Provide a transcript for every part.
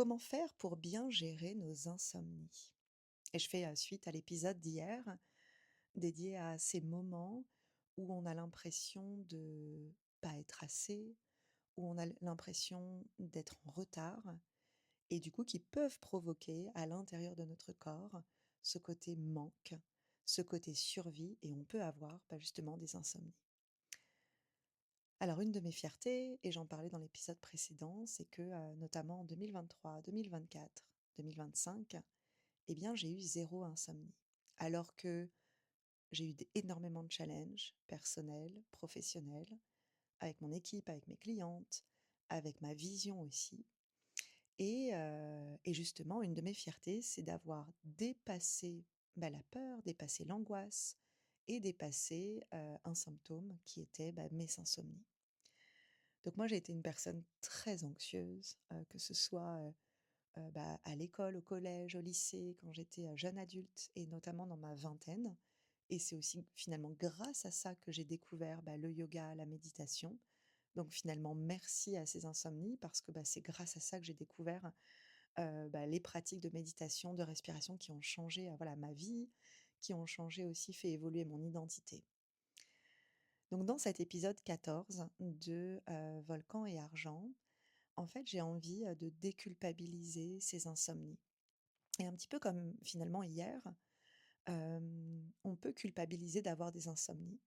Comment faire pour bien gérer nos insomnies? Et je fais, suite à l'épisode d'hier, dédié à ces moments où on a l'impression de pas être assez, où on a l'impression d'être en retard et du coup qui peuvent provoquer à l'intérieur de notre corps ce côté manque, ce côté survie et on peut avoir, justement des insomnies. Alors une de mes fiertés, et j'en parlais dans l'épisode précédent, c'est que, notamment en 2023, 2024, 2025, eh bien, j'ai eu zéro insomnie. Alors que j'ai eu énormément de challenges personnels, professionnels, avec mon équipe, avec mes clientes, avec ma vision aussi. Et justement, une de mes fiertés, c'est d'avoir dépassé la peur, dépassé l'angoisse et dépassé un symptôme qui était mes insomnies. Donc moi, j'ai été une personne très anxieuse, que ce soit à l'école, au collège, au lycée, quand j'étais, jeune adulte et notamment dans ma vingtaine et c'est aussi finalement grâce à ça que j'ai découvert, le yoga, la méditation. Donc finalement merci à ces insomnies parce que, c'est grâce à ça que j'ai découvert, les pratiques de méditation, de respiration qui ont changé, voilà ma vie, qui ont changé aussi, fait évoluer mon identité. Donc dans cet épisode 14 de, Volcan et argent, en fait, j'ai envie, de déculpabiliser ces insomnies. Et un petit peu comme finalement hier, on peut culpabiliser d'avoir des insomnies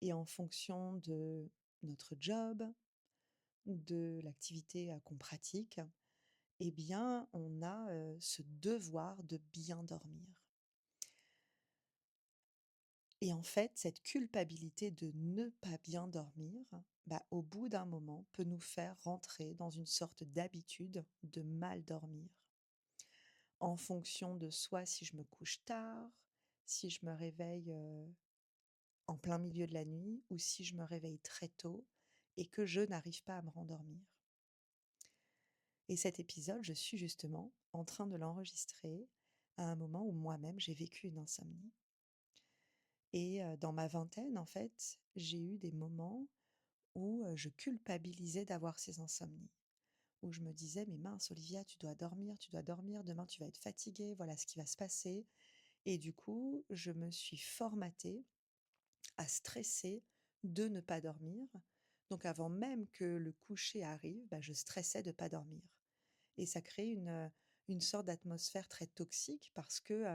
et en fonction de notre job, de l'activité, qu'on pratique, eh bien, on a, ce devoir de bien dormir. Et en fait, cette culpabilité de ne pas bien dormir, au bout d'un moment, peut nous faire rentrer dans une sorte d'habitude de mal dormir. En fonction de soit si je me couche tard, si je me réveille, en plein milieu de la nuit ou si je me réveille très tôt et que je n'arrive pas à me rendormir. Et cet épisode, je suis justement en train de l'enregistrer à un moment où moi-même j'ai vécu une insomnie. Et dans ma vingtaine, en fait, j'ai eu des moments où, je culpabilisais d'avoir ces insomnies. Où je me disais: «Mais mince Olivia, tu dois dormir, demain tu vas être fatiguée, voilà ce qui va se passer». Et du coup, je me suis formatée à stresser de ne pas dormir. Donc avant même que le coucher arrive, je stressais de pas dormir et ça crée une sorte d'atmosphère très toxique parce que,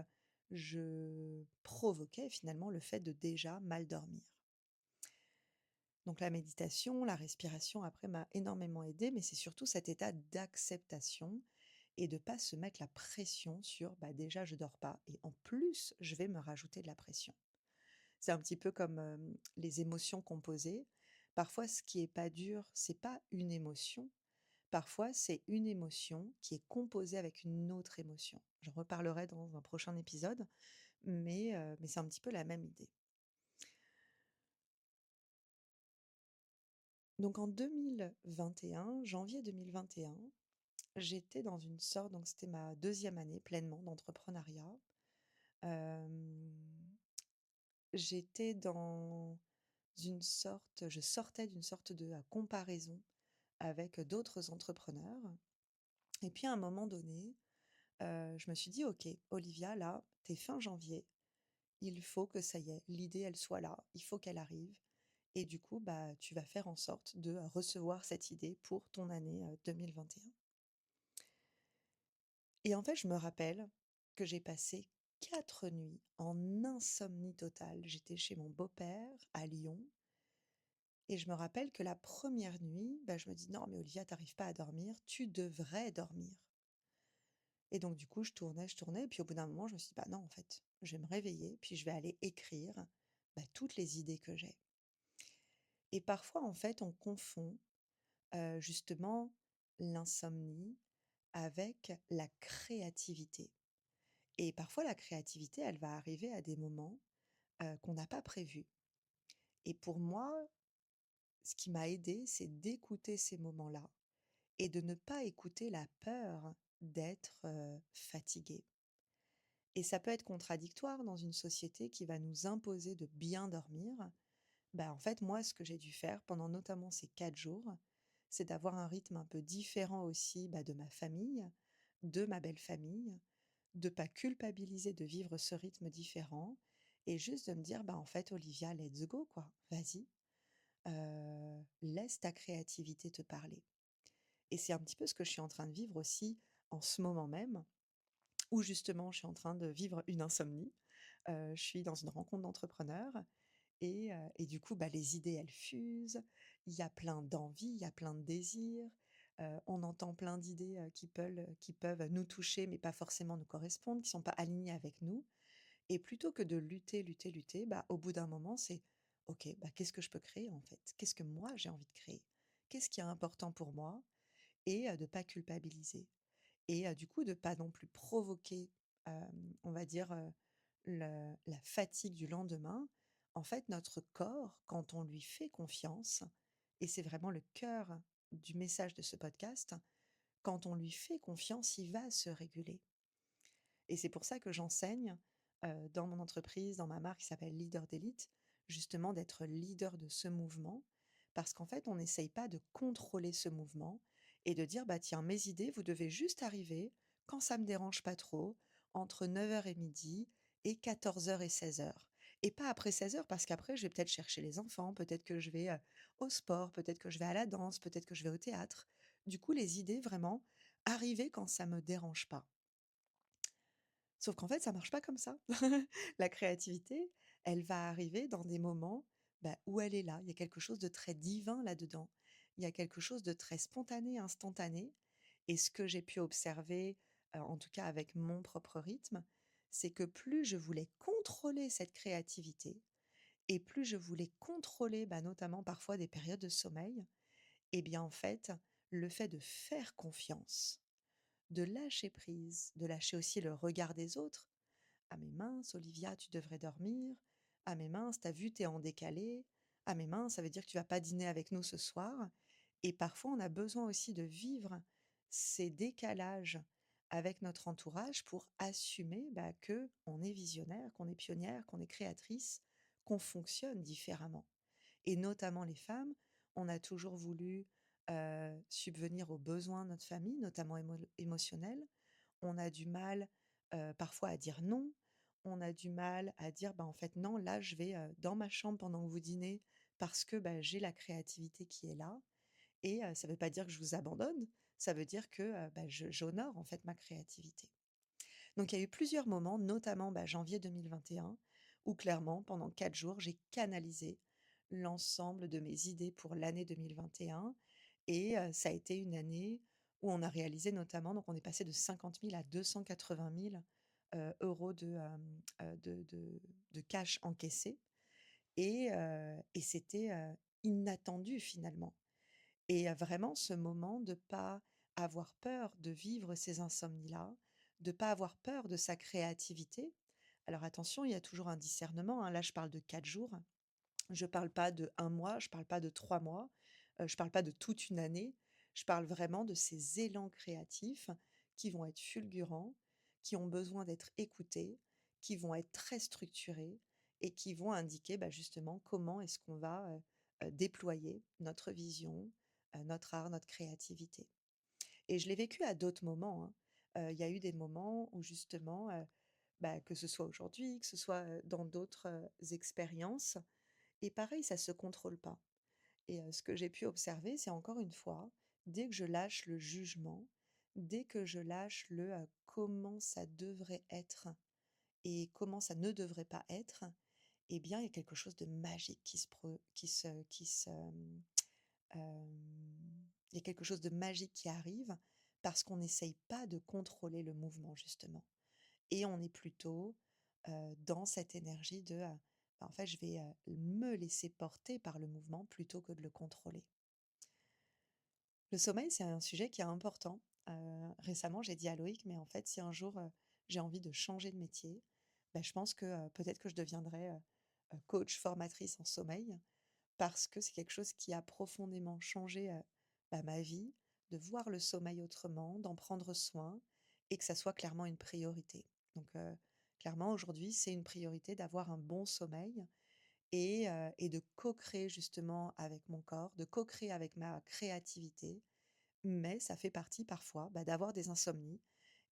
je provoquais finalement le fait de déjà mal dormir. Donc la méditation, la respiration après m'a énormément aidée, mais c'est surtout cet état d'acceptation et de pas se mettre la pression sur, déjà je dors pas et en plus je vais me rajouter de la pression. C'est un petit peu comme, les émotions composées. Parfois, ce qui est pas dur, c'est pas une émotion. Parfois, c'est une émotion qui est composée avec une autre émotion. J'en reparlerai dans un prochain épisode, mais c'est un petit peu la même idée. Donc en 2021, janvier 2021, j'étais dans une sorte donc c'était ma deuxième année pleinement d'entrepreneuriat. Hem, J'étais dans je sortais d'une sorte de, comparaison avec, d'autres entrepreneurs et puis à un moment donné, je me suis dit: «OK, Olivia, là, tu fin janvier, il faut que ça y est, l'idée, elle soit là, il faut qu'elle arrive et du coup, tu vas faire en sorte de, recevoir cette idée pour ton année, 2021». Et en fait, je me rappelle que j'ai passé 4 nuits en insomnie totale. J'étais chez mon beau-père à Lyon. Et je me rappelle que la première nuit, je me dis: «Non mais Olivia, tu arrives pas à dormir, tu devrais dormir». Et donc du coup, je tournais et puis au bout d'un moment, je me suis dit: «Bah non, en fait, je vais me réveiller, puis je vais aller écrire, toutes les idées que j'ai». Et parfois, en fait, on confond, justement l'insomnie avec la créativité. Et parfois, la créativité, elle va arriver à des moments, qu'on n'a pas prévus. Et pour moi, ce qui m'a aidée, c'est d'écouter ces moments-là et de ne pas écouter la peur d'être, fatiguée. Et ça peut être contradictoire dans une société qui va nous imposer de bien dormir. En fait, moi, ce que j'ai dû faire pendant notamment ces 4 jours, c'est d'avoir un rythme un peu différent aussi, de ma famille. de ma belle famille, de pas culpabiliser de vivre ce rythme différent et juste de me dire: «Bah, en fait, Olivia, let's go, quoi. Vas-y, laisse ta créativité te parler». Et c'est un petit peu ce que je suis en train de vivre aussi en ce moment même, où justement je suis en train de vivre une insomnie. Je suis dans une rencontre d'entrepreneurs et du coup, bah, les idées, elles fusent. Il y a plein d'envies, il y a plein de désirs. On entend plein d'idées, qui peuvent nous toucher, mais pas forcément nous correspondre, qui sont pas alignées avec nous. Et plutôt que de lutter, lutter, lutter, bah, au bout d'un moment, c'est: «OK, bah, qu'est-ce que je peux créer, en fait? Qu'est-ce que moi j'ai envie de créer? Qu'est-ce qui est important pour moi?» Et de pas culpabiliser et du coup de pas non plus provoquer, on va dire, la fatigue du lendemain. En fait, notre corps, quand on lui fait confiance et c'est vraiment le cœur du message de ce podcast, quand on lui fait confiance, il va se réguler. Et c'est pour ça que j'enseigne, dans mon entreprise, dans ma marque qui s'appelle Leader d'élite, justement d'être leader de ce mouvement. Parce qu'en fait, on n'essaye pas de contrôler ce mouvement et de dire: «Bah, tiens, mes idées, vous devez juste arriver quand ça me dérange pas trop, entre 9 heures et midi et 14 heures et 16 heures. Et pas après 16 heures parce qu'après je vais peut-être chercher les enfants, peut-être que je vais, au sport, peut-être que je vais à la danse, peut-être que je vais au théâtre». Du coup, les idées, vraiment, arriver quand ça me dérange pas. Sauf qu'en fait, ça marche pas comme ça. La créativité, elle va arriver dans des moments, bah, où elle est là. Il y a quelque chose de très divin là-dedans. Il y a quelque chose de très spontané, instantané. Et ce que j'ai pu observer, en tout cas avec mon propre rythme, c'est que plus je voulais contrôler cette créativité et plus je voulais contrôler, bah, notamment parfois des périodes de sommeil, eh bien en fait, le fait de faire confiance, de lâcher prise, de lâcher aussi le regard des autres. «Ah mais mince, Olivia, tu devrais dormir. Ah mais mince, t'as vu, t'es en décalé. Ah mais mince, ça veut dire que tu vas pas dîner avec nous ce soir». Et parfois, on a besoin aussi de vivre ces décalages avec notre entourage pour assumer, bah, que on est visionnaire, qu'on est pionnière, qu'on est créatrice, qu'on fonctionne différemment. Et notamment les femmes, on a toujours voulu, subvenir aux besoins de notre famille, notamment émotionnels. On a du mal, parfois à dire non. On a du mal à dire: «Bah, en fait, non, là, je vais, dans ma chambre pendant que vous dînez parce que, bah, j'ai la créativité qui est là» et ça ne veut pas dire que je vous abandonne, ça veut dire que, bah, je j'honore, en fait, ma créativité. Donc il y a eu plusieurs moments, notamment, bah, janvier 2021, où clairement, pendant 4 jours, j'ai canalisé l'ensemble de mes idées pour l'année 2021 et ça a été une année où on a réalisé notamment donc on est passé de 50 000 à 280 000 euros de cash encaissé et c'était, inattendu finalement. Et vraiment ce moment de pas avoir peur de vivre ces insomnies-là, de pas avoir peur de sa créativité. Alors attention, il y a toujours un discernement, hein. Là, je parle de 4 jours. Je parle pas de un mois, je parle pas de 3 mois, je parle pas de toute une année. Je parle vraiment de ces élans créatifs qui vont être fulgurants, qui ont besoin d'être écoutés, qui vont être très structurés et qui vont indiquer, bah, justement comment est-ce qu'on va, déployer notre vision, notre art, notre créativité. Et je l'ai vécu à d'autres moments, hein. Il y a eu des moments où justement, bah, que ce soit aujourd'hui, que ce soit, dans d'autres, expériences et pareil, ça se contrôle pas et ce que j'ai pu observer, c'est encore une fois, dès que je lâche le jugement, dès que je lâche le, comment ça devrait être et comment ça ne devrait pas être, eh bien, il y a quelque chose de magique il y a quelque chose de magique qui arrive parce qu'on n'essaye pas de contrôler le mouvement justement et on est plutôt, dans cette énergie de, bah, en fait, je vais, me laisser porter par le mouvement plutôt que de le contrôler. Le sommeil, c'est un sujet qui est important. Récemment, j'ai dit à Loïc: «Mais en fait, si un jour, j'ai envie de changer de métier, bah, je pense que, peut-être que je deviendrai, coach formatrice en sommeil». Parce que c'est quelque chose qui a profondément changé, bah, ma vie, de voir le sommeil autrement, d'en prendre soin et que ça soit clairement une priorité. Donc, clairement aujourd'hui, c'est une priorité d'avoir un bon sommeil et de co-créer justement avec mon corps, de co-créer avec ma créativité. Mais ça fait partie parfois, bah, d'avoir des insomnies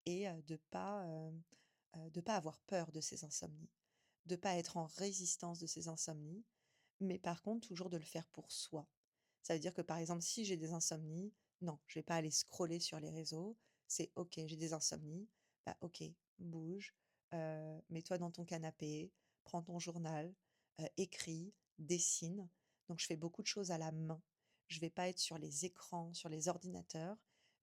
et de pas avoir peur de ces insomnies, de pas être en résistance de ces insomnies, mais par contre toujours de le faire pour soi. Ça veut dire que, par exemple, si j'ai des insomnies, non, je vais pas aller scroller sur les réseaux. C'est OK, j'ai des insomnies, bah, OK, bouge, mets-toi dans ton canapé, prends ton journal, écris, dessine. Donc je fais beaucoup de choses à la main. Je vais pas être sur les écrans, sur les ordinateurs,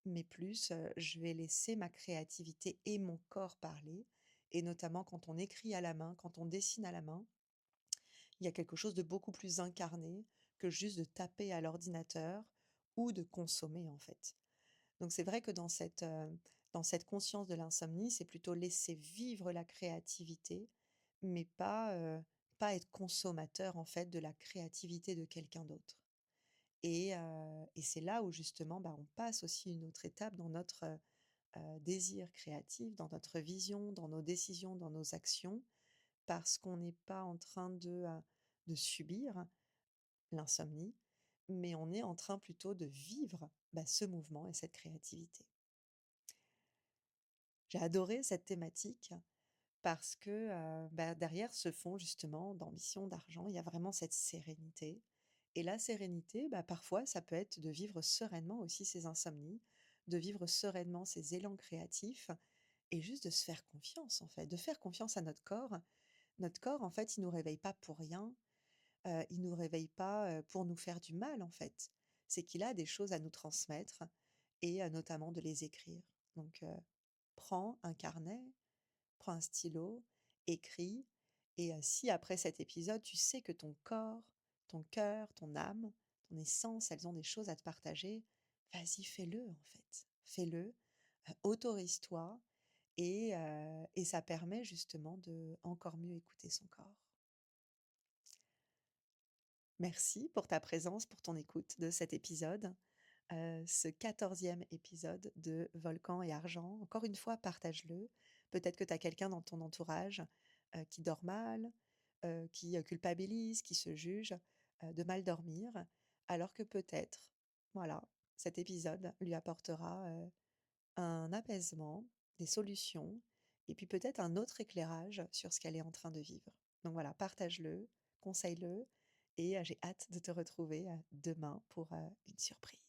mais plus, je vais laisser ma créativité et mon corps parler, et notamment quand on écrit à la main, quand on dessine à la main, il y a quelque chose de beaucoup plus incarné que juste de taper à l'ordinateur ou de consommer, en fait. Donc c'est vrai que dans cette conscience de l'insomnie, c'est plutôt laisser vivre la créativité, mais pas être consommateur, en fait, de la créativité de quelqu'un d'autre. Et c'est là où justement, bah, on passe aussi une autre étape dans notre, désir créatif, dans notre vision, dans nos décisions, dans nos actions, parce qu'on n'est pas en train de subir l'insomnie, mais on est en train plutôt de vivre, bah, ce mouvement et cette créativité. J'ai adoré cette thématique parce que, bah, derrière ce fond justement d'ambition, d'argent, il y a vraiment cette sérénité, et la sérénité, bah, parfois ça peut être de vivre sereinement aussi ses insomnies, de vivre sereinement ses élans créatifs, et juste de se faire confiance, en fait, de faire confiance à notre corps. Notre corps, en fait, il nous réveille pas pour rien, il nous réveille pas, pour nous faire du mal, en fait. C'est qu'il a des choses à nous transmettre, et notamment de les écrire. Donc prends un carnet, prends un stylo, écris, et si après cet épisode, tu sais que ton corps, ton cœur, ton âme, ton essence, elles ont des choses à te partager, vas-y, fais-le, en fait. Fais-le, autorise-toi, et ça permet justement de encore mieux écouter son corps. Merci pour ta présence, pour ton écoute de cet épisode, ce 14e épisode de Volcan et argent. Encore une fois, partage-le. Peut-être que tu as quelqu'un dans ton entourage, qui dort mal, qui, culpabilise, qui se juge, de mal dormir, alors que peut-être, voilà, cet épisode lui apportera, un apaisement, des solutions, et puis peut-être un autre éclairage sur ce qu'elle est en train de vivre. Donc voilà, partage-le, conseille-le, et j'ai hâte de te retrouver, demain pour, une surprise.